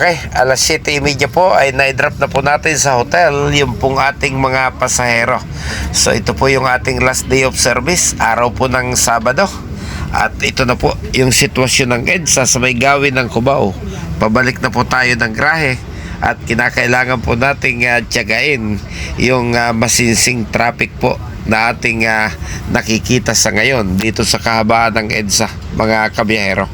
Okay, alas 7:30 po ay na-drop na po natin sa hotel yung pong ating mga pasahero. So ito po yung ating last day of service, araw po ng Sabado. At ito na po yung sitwasyon ng EDSA sa may gawin ng Cubao. Pabalik na po tayo ng grahe at kinakailangan po nating tiyagain yung masinsing traffic po na ating nakikita sa ngayon dito sa kahabaan ng EDSA, mga kabiyahero.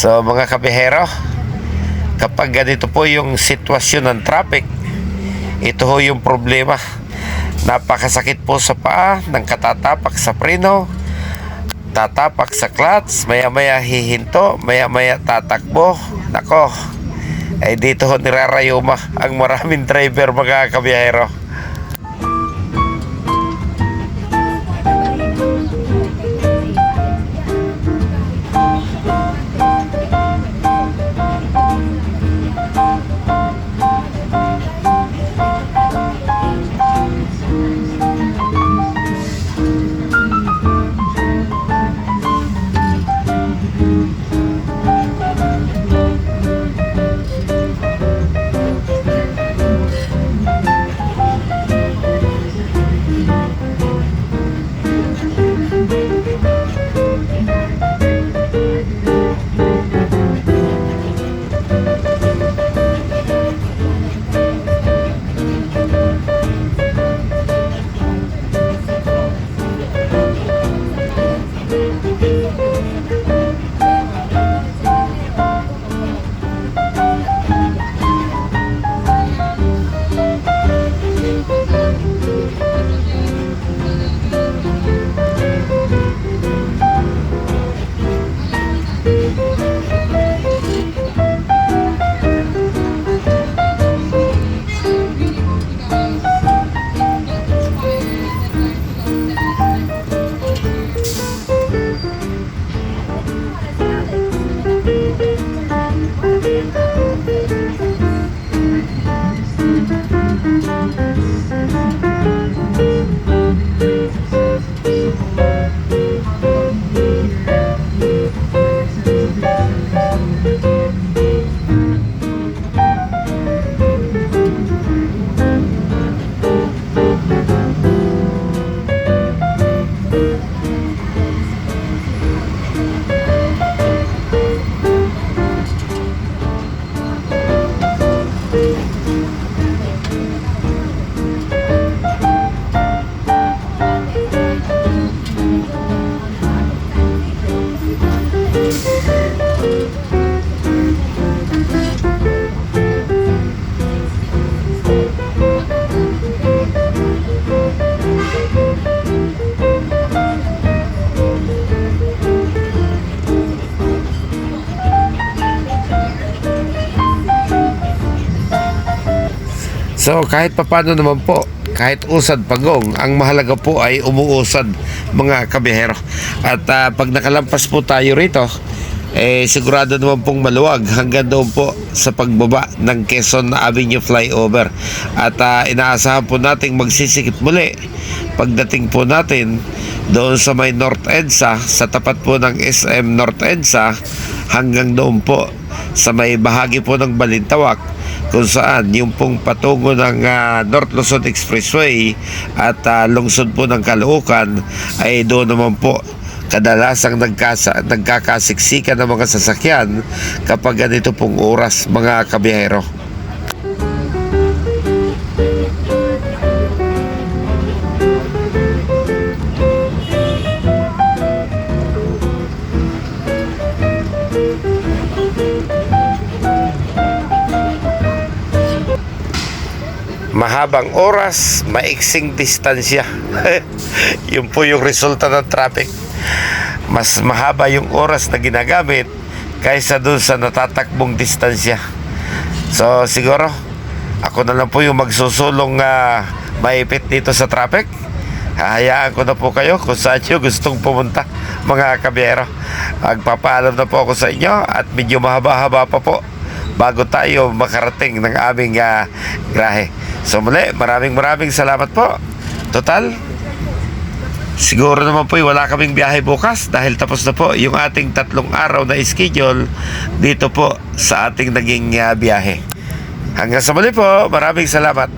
So mga kabihero, kapag ganito po yung sitwasyon ng traffic, ito ho yung problema. Napakasakit po sa paa ng katatapak sa preno, tatapak sa clutch, maya-maya hihinto, maya-maya tatakbo. Nako, ay dito ho nirarayuma ang maraming driver, mga kabihero. So kahit papano naman po, kahit usad pagong, ang mahalaga po ay umuusad mga kabiyahero. At pag nakalampas po tayo rito, sigurado naman pong maluwag hanggang doon po sa pagbaba ng Quezon Avenue flyover. At inaasahan po nating magsisikip muli pagdating po natin doon sa may North EDSA, sa tapat po ng SM North EDSA, hanggang doon po sa may bahagi po ng Balintawak, kung saan yung pong patungo ng North Luzon Expressway at lungsod po ng Caloocan, ay doon naman po kadalasang nagkakasiksikan ng mga sasakyan kapag ganito pong oras mga kabiyahero. Mahabang oras, maiksing distansya. Yun po yung resulta ng traffic. Mas mahaba yung oras na ginagamit kaysa dun sa natatakbong distansya. So siguro ako na lang po yung magsusulong maipit dito sa traffic. Hahayaan ko na po kayo kung saan nyo gustong pumunta mga kabiyero. Magpapaalam na po ako sa inyo at medyo mahaba-haba pa po bago tayo makarating ng aming grahe. So muli, maraming salamat po. Total, siguro naman po wala kaming biyahe bukas dahil tapos na po yung ating 3 araw na schedule dito po sa ating naging biyahe. Hanggang sa muli po, maraming salamat.